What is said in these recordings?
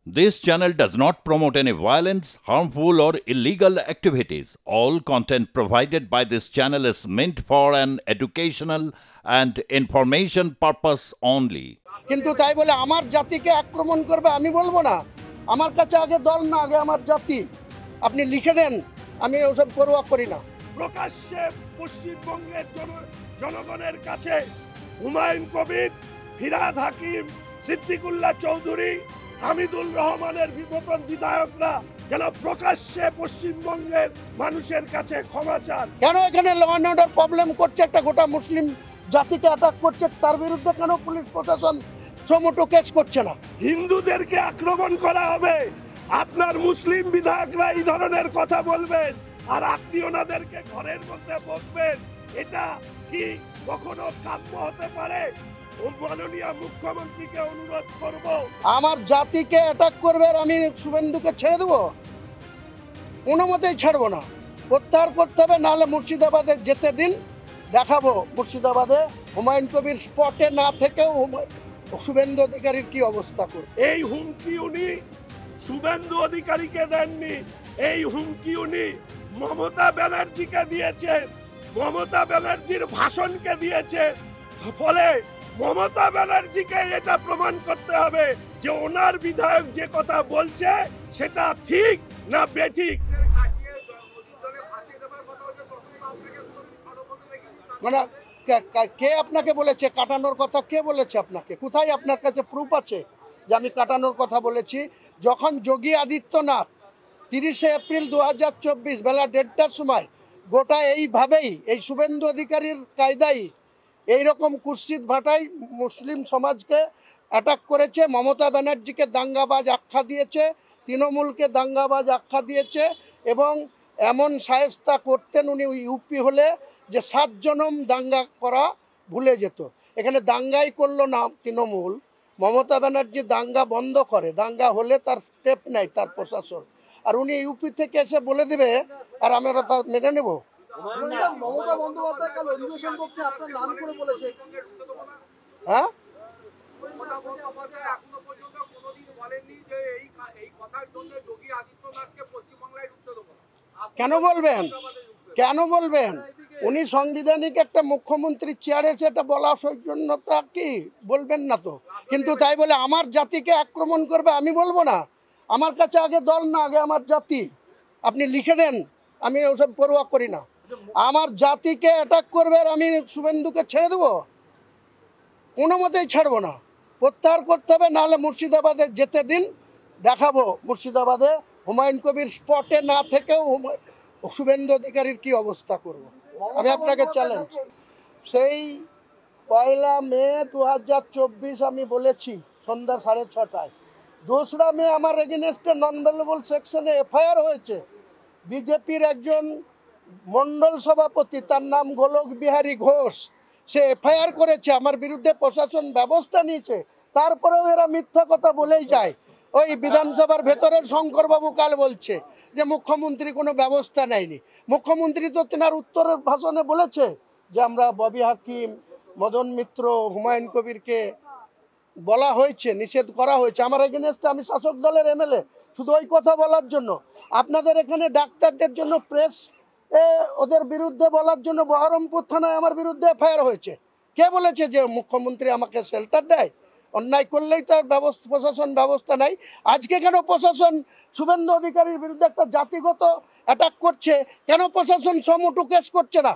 This channel does not promote any violence, harmful, or illegal activities. All content provided by this channel is meant for an educational and information purpose only. কিন্তু তাই বলে আমার জাতিকে আক্রমণ করবে আমি বলবো না। আমার কাছে আগে দল না, আগে আমার জাতি। আপনি লিখে দেন, আমি ওসব পরোয়া করি না। প্রকাশ্যে পশ্চিমবঙ্গের জনগণের কাছে হুমায়ুন কবির, ফিরহাদ হাকিম, সিদ্দিকুল্লাহ চৌধুরী, হামিদুর রহমানের বিপতন বিধায়করা যেন প্রকাশ্যে পশ্চিমবঙ্গের মানুষের কাছে ক্ষমা চান। কেন এখানে ল অ্যান্ড অর্ডার প্রবলেম করছে, একটা গোটা মুসলিম জাতিকে অ্যাটাক করছে, তার বিরুদ্ধে কেন পুলিশ প্রশাসন সমটো কেস করছে না? হিন্দুদেরকে আক্রমণ করা হবে, আপনার মুসলিম বিধায়করা এই ধরনের কথা বলবেন আর আপনি ওনাদেরকে ঘরের মধ্যে বসবেন, এটা কি কখনো কাম্য হতে পারে? মাননীয় মুখ্যমন্ত্রীকে অনুরোধ করব, আমার জাতিকে অ্যাটাক করবে আর আমি শুভেন্দুকে ছেড়ে দেবো? কোনো মতেই ছাড়বো না, প্রত্যাহার করতে হবে, নাহলে মুর্শিদাবাদে যেতে দিন, দেখাবো মুর্শিদাবাদে হুমায়ুন কবির স্পটে না থেকেও শুভেন্দু অধিকারীর কি অবস্থা করবে। এই হুমকি উনি শুভেন্দু অধিকারীকে দেননি, এই হুমকি উনি মমতা ব্যানার্জিকে দিয়েছেন, মমতা ব্যানার্জির ভাষণকে দিয়েছেন। ফলে মমতা ব্যানার্জিকে এটা প্রমাণ করতে হবে যে ওনার বিধায়ক যে কথা বলছে সেটা ঠিক না বেঠিক। মানে কে আপনাকে বলেছে কাটানোর কথা? কে বলেছে আপনাকে? কোথায় আপনার কাছে প্রুফ আছে যে আমি কাটানোর কথা বলেছি? যখন যোগী আদিত্যনাথ 30শে এপ্রিল 2024 বেলা 1:30টার সময় গোটা এইভাবেই এই শুভেন্দু অধিকারীর কায়দায় এইরকম কুৎসিত ভাটায় মুসলিম সমাজকে অ্যাটাক করেছে, মমতা ব্যানার্জিকে দাঙ্গাবাজ আখ্যা দিয়েছে, তৃণমূলকে দাঙ্গাবাজ আখ্যা দিয়েছে, এবং এমন শায়েস্তা করতেন উনি ইউপি হলে যে 7 জনম দাঙ্গা করা ভুলে যেত। এখানে দাঙ্গাই করলো না তৃণমূল, মমতা ব্যানার্জি দাঙ্গা বন্ধ করে, দাঙ্গা হলে তার স্টেপ নেয় তার প্রশাসন, আর উনি ইউপি থেকে এসে বলে দেবে আর আমরা তা মেনে নেব? মমতা বন্দ্যোপাধ্যায় কাল অধিবেশন করতে আপনার নাম করে বলেছে। হ্যাঁ, কেন বলবেন? কেন বলবেন? উনি সাংবিধানিক একটা মুখ্যমন্ত্রীর চেয়ারে সেটা বলা সৌজন্যতা কি? বলবেন না তো। কিন্তু তাই বলে আমার জাতিকে আক্রমণ করবে আমি বলবো না। আমার কাছে আগে দল না, আগে আমার জাতি। আপনি লিখে দেন, আমি ওসব পরোয়া করি না। আমার জাতিকে অ্যাটাক করবে আর আমি শুভেন্দুকে ছেড়ে দেবো? কোনো মতেই ছাড়বো না, প্রত্যাহার করতে হবে, নাহলে মুর্শিদাবাদে যেতে দিন, দেখাবো মুর্শিদাবাদে হুমায়ুন কবির স্পটে না থেকেও শুভেন্দু অধিকারীর কি অবস্থা করব। আমি আপনাকে চ্যালেঞ্জ, সেই 1 মে 2024 আমি বলেছি সন্ধ্যা 6:30টায়, 2রা মে আমার এগেনস্টে নন ভেলেবল সেকশনে এফআইআর হয়েছে। বিজেপির একজন মণ্ডল সভাপতি, তার নাম গোলক বিহারী ঘোষ, সে এফআইআর করেছে, আমার বিরুদ্ধে প্রশাসন ব্যবস্থা নিয়েছে। তারপরেও এরা মিথ্যা কথা বলেই যায়। ওই বিধানসভার ভেতরের শঙ্করবাবু কাল বলছে যে মুখ্যমন্ত্রী কোনো ব্যবস্থা নেয়নি। মুখ্যমন্ত্রী তো তেনার উত্তরের ভাষণে বলেছে যে আমরা ববি হাকিম, মদন মিত্র, হুমায়ুন কবিরকে বলা হয়েছে, নিষেধ করা হয়েছে। আমার এগেনস্টে, আমি শাসক দলের এমএলএ, শুধু ওই কথা বলার জন্য আপনাদের এখানে ডাক্তারদের জন্য প্রেস ওদের বিরুদ্ধে বলার জন্য বহরমপুর থানায় আমার বিরুদ্ধে এফআইআর হয়েছে। কে বলেছে যে মুখ্যমন্ত্রী আমাকে শেল্টার দেয়? অন্যায় করলেই তার প্রশাসন ব্যবস্থা নেয়। আজকে কেন প্রশাসন শুভেন্দু অধিকারীর বিরুদ্ধে একটা জাতিগত অ্যাটাক করছে, কেন প্রশাসন সমটু কেস করছে না?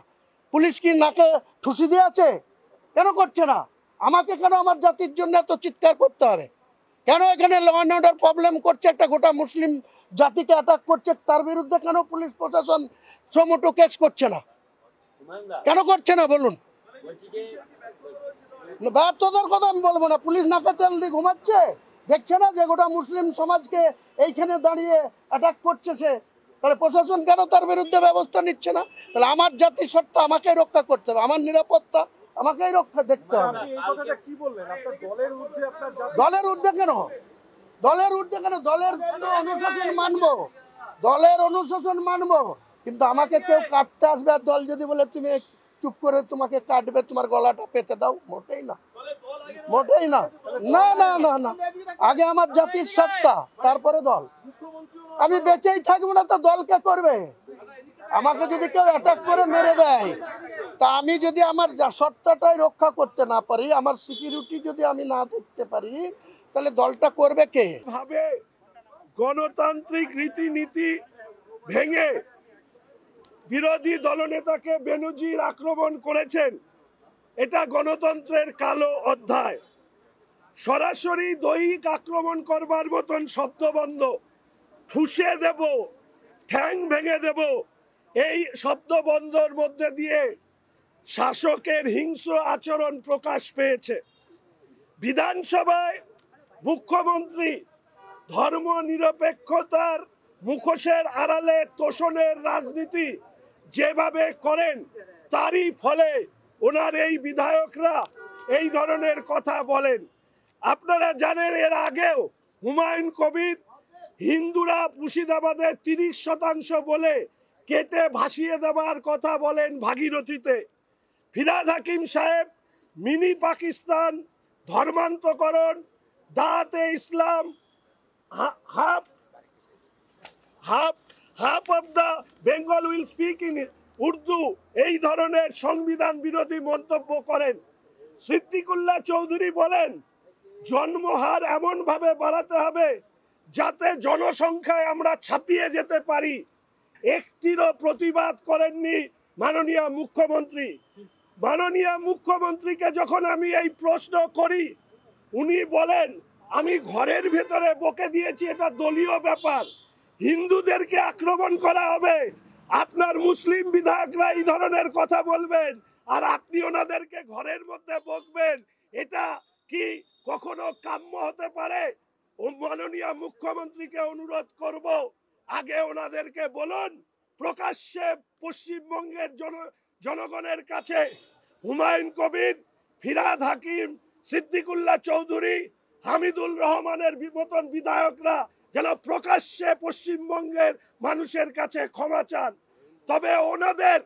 পুলিশ কি নাকে ঠুসি দিয়ে আছে? কেন করছে না? আমাকে কেন আমার জাতির জন্য এত চিৎকার করতে হবে? কেন এখানে ল অ্যান্ড অর্ডার প্রবলেম করছে, একটা গোটা মুসলিম জাতিকে অ্যাটাক করছে, তার বিরুদ্ধে কেন পুলিশ প্রশাসন সমটো কেস করছে না? কেন করছে না বলুন? তোদের কথা আমি বলবো না। পুলিশ নাকে তেল দিয়ে ঘুমাচ্ছে, দেখছে না যে গোটা মুসলিম সমাজকে এইখানে দাঁড়িয়ে অ্যাটাক করছে সে? তাহলে প্রশাসন কেন তার বিরুদ্ধে ব্যবস্থা নিচ্ছে না? তাহলে আমার জাতি সত্তা আমাকে রক্ষা করতে হবে, আমার নিরাপত্তা আমাকেই রক্ষা দেখতে হবে। দলের ঊর্ধ্বে কেন? দলের ঊর্ধ্বে কেন? দলের অনুশাসন মানবো, দলের অনুশাসন মানবো, কিন্তু আমাকে কেউ কাটতে আসবে আর দল যদি বলে তুমি চুপ করে তোমাকে কাটবে, তোমার গলাটা পেতে দাও, মোটেই না। মোটেই না, না না না না, আগে আমার জাতির সত্তা, তারপরে দল। আমি বেঁচেই থাকবো না তো দলকে করবে? আমাকে যদি কেউ অ্যাটাক করে মেরে দেয়, তা আমি যদি আমার সত্তাটাই রক্ষা করতে না পারি, আমার সিকিউরিটি যদি আমি না দেখতে পারি, তাহলে দলটা করবে কে? ভাবে গণতান্ত্রিক রীতিনীতি ভেঙে বিরোধী দলনেতাকে বেনজির আক্রমণ করেছেন, এটা গণতন্ত্রের কালো অধ্যায়। সরাসরি দৈহিক আক্রমণ করবার মতন শব্দবন্ধ, ঠুসে দেব, ঠ্যাং ভেঙে দেব, এই শব্দবন্ধর মধ্যে দিয়ে শাসকের হিংস্র আচরণ প্রকাশ পেয়েছে। বিধানসভায় মুখ্যমন্ত্রী ধর্ম নিরপেক্ষতার মুখোশের আড়ালে তোষণের রাজনীতি যেভাবে করেন, তারই ফলে ওনার এই বিধায়করা এই ধরনের কথা বলেন। আপনারা জানেন এর আগেও হুমায়ুন কবির হিন্দুরা মুর্শিদাবাদের 30% বলে কেটে ভাসিয়ে দেওয়ার কথা বলেন ভাগীরথীতে। ফিরহাদ হাকিম সাহেব মিনি পাকিস্তান, ধর্মান্তকরণ, দাওয়াতে ইসলাম, half of the Bengal will speak in Urdu, এই ধরনের সংবিধান বিরোধী মন্তব্য করেন। সিদ্দিকুল্লাহ চৌধুরী বলেন জন্মহার এমন ভাবে বাড়াতে হবে যাতে জনসংখ্যায় আমরা ছাপিয়ে যেতে পারি। একটিরও প্রতিবাদ করেননি মাননীয় মুখ্যমন্ত্রী। মাননীয় মুখ্যমন্ত্রীকে যখন আমি এই প্রশ্ন করি, উনি বলেন আমি ঘরের ভেতরে বকে দিয়েছি, এটা দলীয় ব্যাপার, হিন্দুদেরকে আক্রমণ করা হবে। আপনার মুসলিম বিধায়করা এই ধরনের কথা বলবেন আর আপনি ওনাদেরকে ঘরের মধ্যে বকবেন, এটা কি কখনো কাম্য হতে পারে? ও মাননীয় মুখ্যমন্ত্রীকে অনুরোধ করব, আগে ওনাদেরকে বলুন প্রকাশ্যে পশ্চিমবঙ্গের জনগণের কাছে হুমায়ুন কবির, ফিরহাদ হাকিম, সিদ্দিকুল্লাহ চৌধুরী, হামিদুল রহমানের মতন বিধায়করা যেন প্রকাশ্যে পশ্চিমবঙ্গের মানুষের কাছে ক্ষমা চান। তবে ওনাদের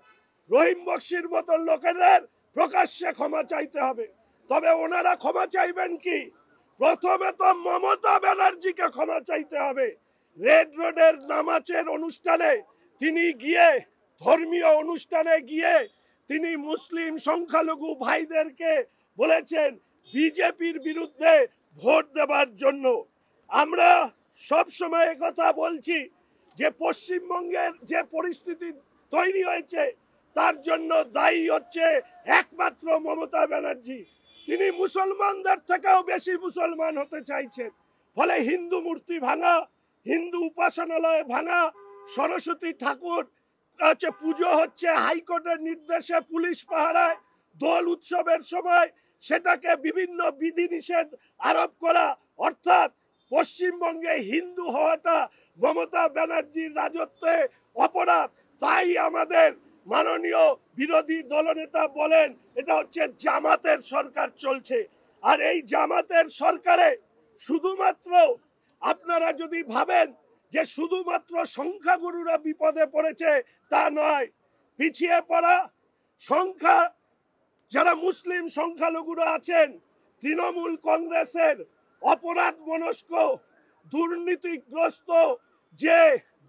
রহিম বক্সির মতন লোকেদের প্রকাশ্যে ক্ষমা চাইতে হবে। তবে ওনারা ক্ষমা চাইবেন কি? প্রথমে তো মমতা ব্যানার্জিকে ক্ষমা চাইতে হবে। রেড রোডের নামাজের অনুষ্ঠানে তিনি গিয়ে, ধর্মীয় অনুষ্ঠানে গিয়ে তিনি মুসলিম সংখ্যালঘু ভাইদেরকে বলেছেন বিজেপির বিরুদ্ধে ভোট দেবার জন্য। আমরা সব সময় কথা বলছি যে পশ্চিমবঙ্গের যে পরিস্থিতি তৈরি হয়েছে তার জন্য দায়ী হচ্ছে একমাত্র মমতা ব্যানার্জি। তিনি মুসলমানদের থেকেও বেশি মুসলমান হতে চাইছেন, ফলে হিন্দু মূর্তি ভাঙা, হিন্দু উপাসনালয় ভাঙা, সরস্বতী ঠাকুর পুজো হচ্ছে হাইকোর্টের নির্দেশে পুলিশ পাহারায়, দোল উৎসবের সময় সেটাকে বিভিন্ন বিধিনিষেধ আরোপ করা, অর্থাৎ পশ্চিমবঙ্গে হিন্দু হওয়াটা মমতা ব্যানার্জির রাজত্বে অপরাধ। তাই আমাদের মাননীয় বিরোধী দলনেতা বলেন এটা হচ্ছে জামাতের সরকার চলছে। আর এই জামাতের সরকারে শুধুমাত্র আপনারা যদি ভাবেন যে শুধুমাত্র সংখ্যাগুরুরা বিপদে পড়েছে, তা নয়। পিছিয়ে পড়া সংখ্যা যারা মুসলিম সংখ্যালঘুরা আছেন, তৃণমূল কংগ্রেসের অপরাধ মনস্ক, দুর্নীতিগ্রস্ত যে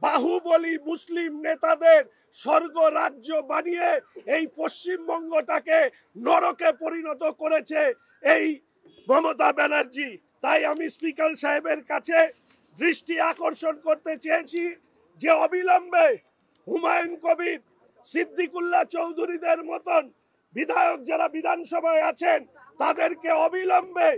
বাহুবলী মুসলিম নেতাদের স্বর্গ রাজ্য বানিয়ে এই পশ্চিমবঙ্গটাকে নরকে পরিণত করেছে এই মমতা ব্যানার্জি। তাই আমি স্পিকার সাহেবের কাছে দৃষ্টি আকর্ষণ করতে চেয়েছি যে অবিলম্বে হুমায়ুন কবির, সিদ্দিকুল্লাহ চৌধুরীদের মতন বিধায়ক যারা বিধানসভায় আছেন তাদেরকে অবিলম্বে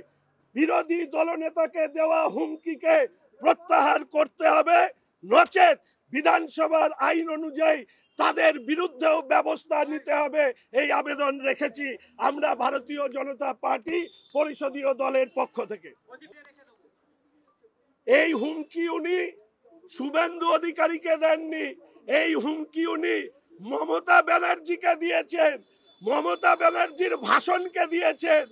বিরোধী দলনেতাকে দেওয়া হুমকিকে প্রত্যাহার করতে হবে, নচেত বিধানসভার আইন অনুযায়ী তাদের বিরুদ্ধেও ব্যবস্থা নিতে হবে। এই আবেদন রেখেছি আমরা ভারতীয় জনতা পার্টি পরিষদীয় দলের পক্ষ থেকে। এই হুমকি উনি শুভেন্দু অধিকারীকে দেননি, এই হুমকি উনি মমতা ব্যানার্জিকে দিয়েছেন, মমতা ব্যানার্জির ভাষণকে দিয়েছেন।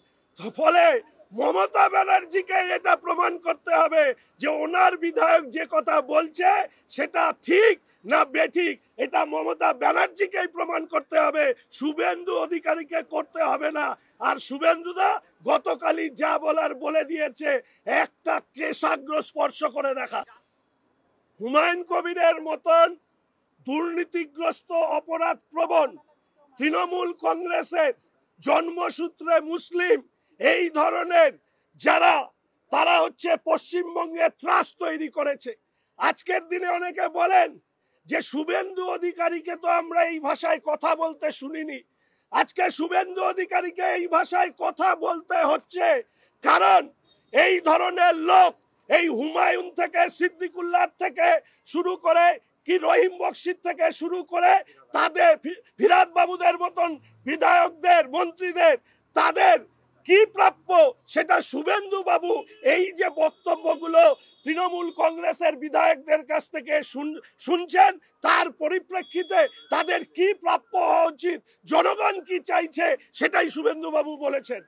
ফলে মমতা ব্যানার্জিকে এটা প্রমাণ করতে হবে যে ওনার বিধায়ক যে কথা বলছে সেটা ঠিক না বেঠিক এটা মমতা ব্যানার্জিকেই প্রমাণ করতে হবে, শুভেন্দু অধিকারীকে করতে হবে না। আর শুভেন্দুদা গতকালই যা বলার বলে দিয়েছে, একটা কেশাগ্র স্পর্শ করে দেখা। হুমায়ুন কবিরের মতন দুর্নীতিগ্রস্ত অপরাধ প্রবণ তৃণমূল কংগ্রেসের জন্মসূত্রে মুসলিম এই ধরনের যারা, তারা হচ্ছে পশ্চিমবঙ্গে ত্রাস তৈরি করেছে। আজকের দিনে অনেকে বলেন যে শুভেন্দু অধিকারীকে তো আমরা এই ভাষায় কথা বলতে শুনিনি। আজকে শুভেন্দু অধিকারীকে এই ভাষায় কথা বলতে হচ্ছে, কারণ এই ধরনের লোক, এই হুমায়ুন থেকে, সিদ্দিকুল্লাহ থেকে শুরু করে, কি রহিম বক্সির থেকে শুরু করে, তাদের ফিরাদ বাবুদের মতন বিধায়কদের, মন্ত্রীদের, তাদের কি প্রাপ্য সেটা শুভেন্দু বাবু এই যে বক্তব্যগুলো তৃণমূল কংগ্রেসের বিধায়কদের কাছ থেকে শুনছেন, তার পরিপ্রেক্ষিতে তাদের কি প্রাপ্য হওয়া উচিত, জনগণ কি চাইছে, সেটাই শুভেন্দু বাবু বলেছেন।